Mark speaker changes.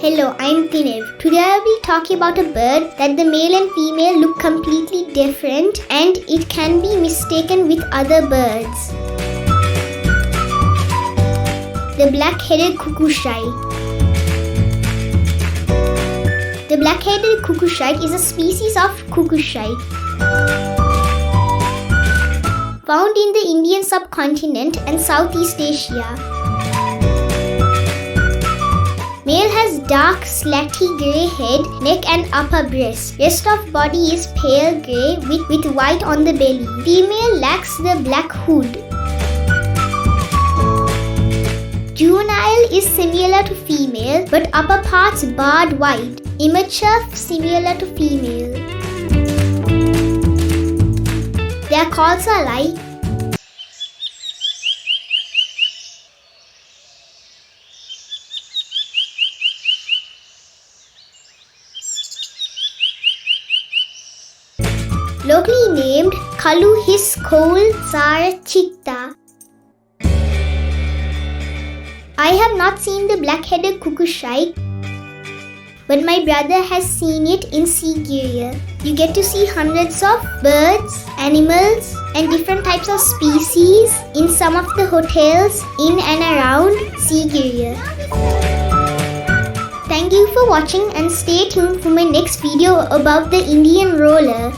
Speaker 1: Hello, I'm Thinev. Today I will be talking about a bird that the male and female look completely different and it can be mistaken with other birds. The black-headed cuckoo-shrike. The black-headed cuckoo-shrike is a species of cuckoo-shrike found in the Indian subcontinent and Southeast Asia. Male has dark slaty-gray head, neck and upper breast. Rest of body is pale grey with white on the belly. Female lacks the black hood. Juvenile is similar to female but upper parts barred white. Immature similar to female. Their calls are like locally named kalu, koyul, saratiththa. I have not seen the black-headed cuckoo-shrike, but my brother has seen it in Siberia. You get to see hundreds of birds, animals, and different types of species in some of the hotels in and around Siberia. Thank you for watching and stay tuned for my next video about the Indian roller.